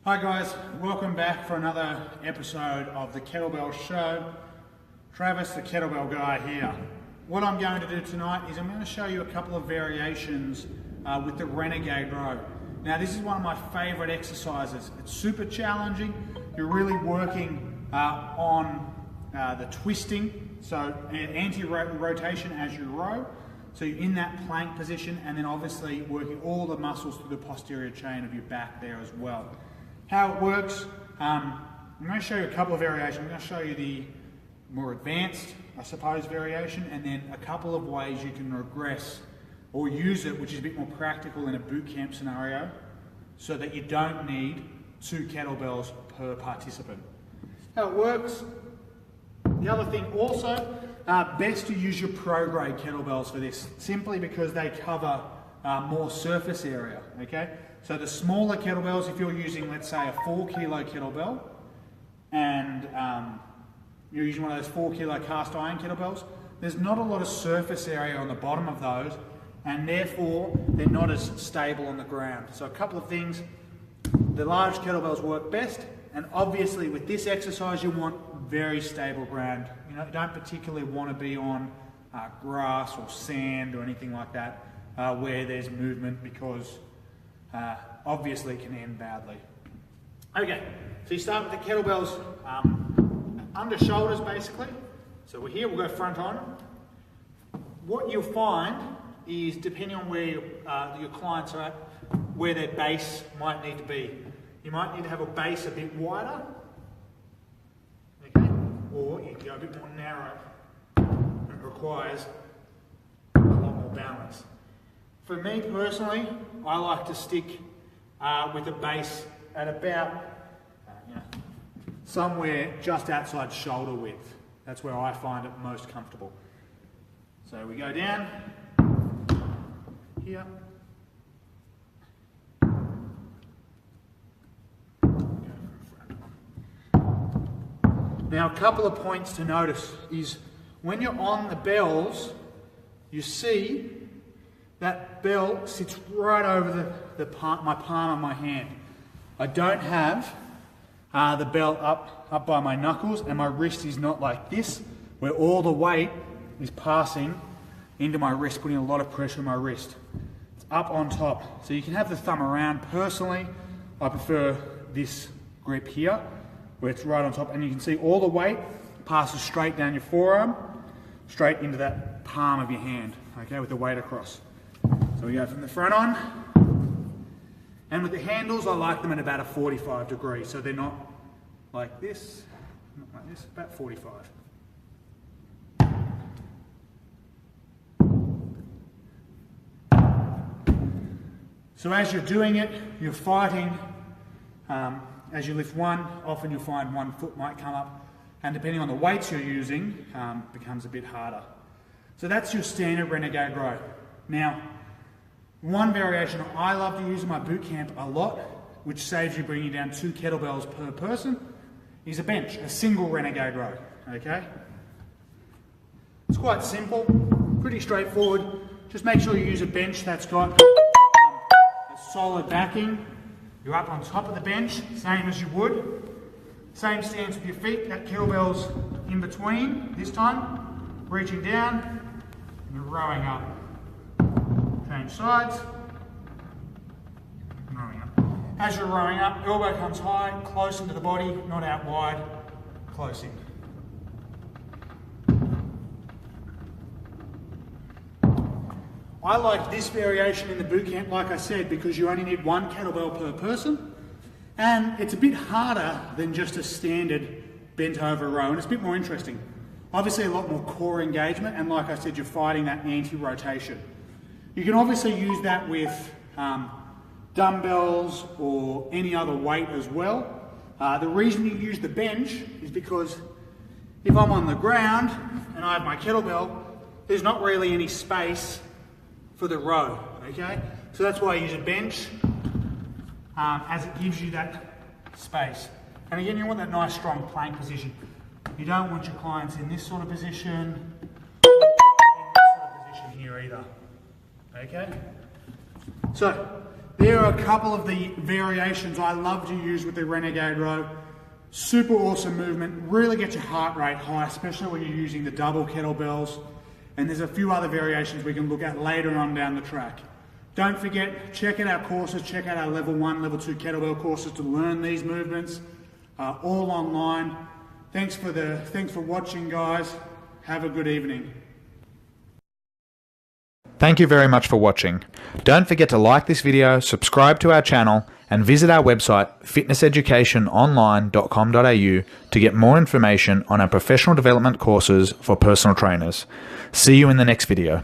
Hi guys, welcome back for another episode of the Kettlebell Show. Travis, the Kettlebell guy here. What I'm going to do tonight is I'm going to show you a couple of variations with the Renegade row. Now this is one of my favorite exercises. It's super challenging. You're really working on the twisting, so anti-rotation as you row. So you're in that plank position and then obviously working all the muscles through the posterior chain of your back there as well. How it works, I'm going to show you a couple of variations. I'm going to show you the more advanced, I suppose, variation, and then a couple of ways you can regress or use it, which is a bit more practical in a boot camp scenario, so that you don't need 2 kettlebells per participant. How it works, the other thing also, best to use your pro-grade kettlebells for this, simply because they cover more surface area, okay? So the smaller kettlebells, if you're using, let's say, a 4 kilo kettlebell, and you're using one of those 4 kilo cast iron kettlebells, there's not a lot of surface area on the bottom of those, and therefore they're not as stable on the ground. So a couple of things, the large kettlebells work best, and obviously with this exercise you want very stable ground. You don't particularly want to be on grass or sand or anything like that where there's movement, because obviously it can end badly. Okay, so you start with the kettlebells under shoulders basically. So we're here, we'll go front on. What you'll find is, depending on where your clients are at, where their base might need to be. You might need to have a base a bit wider, okay? Or you can go a bit more narrow. It requires a lot more balance. For me personally, I like to stick with a base at about somewhere just outside shoulder width. That's where I find it most comfortable. So we go down here. Now a couple of points to notice is when you're on the bells, you see that bell sits right over my palm of my hand. I don't have the bell up by my knuckles, and my wrist is not like this, where all the weight is passing into my wrist, putting a lot of pressure on my wrist. It's up on top. So you can have the thumb around. Personally, I prefer this grip here, where it's right on top, and you can see all the weight passes straight down your forearm, straight into that palm of your hand, okay, with the weight across. So we go from the front on, and with the handles I like them at about a 45 degrees, so they're not like this, about 45. So as you're doing it, you're fighting, as you lift one, often you'll find one foot might come up, and depending on the weights you're using, becomes a bit harder. So that's your standard Renegade row. Now, one variation I love to use in my boot camp a lot, which saves you bringing down 2 kettlebells per person, is a bench, a single Renegade row, okay? It's quite simple, pretty straightforward. Just make sure you use a bench that's got a solid backing. You're up on top of the bench, same as you would. Same stance with your feet, that kettlebell's in between this time, reaching down, and you're rowing up. Change sides, and rowing up. As you're rowing up, elbow comes high, close into the body, not out wide, close in. I like this variation in the boot camp, like I said, because you only need 1 kettlebell per person, and it's a bit harder than just a standard bent over row, and it's a bit more interesting. Obviously a lot more core engagement, and like I said, you're fighting that anti-rotation. You can obviously use that with dumbbells or any other weight as well. The reason you use the bench is because if I'm on the ground and I have my kettlebell, there's not really any space for the row, okay? So that's why I use a bench, as it gives you that space. And again, you want that nice strong plank position. You don't want your clients in this sort of position, or in this sort of position here either. Okay? So, there are a couple of the variations I love to use with the Renegade row. Super awesome movement, really gets your heart rate high, especially when you're using the double kettlebells. And there's a few other variations we can look at later on down the track. Don't forget, check out our courses, check out our level 1, level 2 kettlebell courses to learn these movements, all online. Thanks for watching, guys. Have a good evening. Thank you very much for watching. Don't forget to like this video, subscribe to our channel, and visit our website fitnesseducationonline.com.au to get more information on our professional development courses for personal trainers. See you in the next video.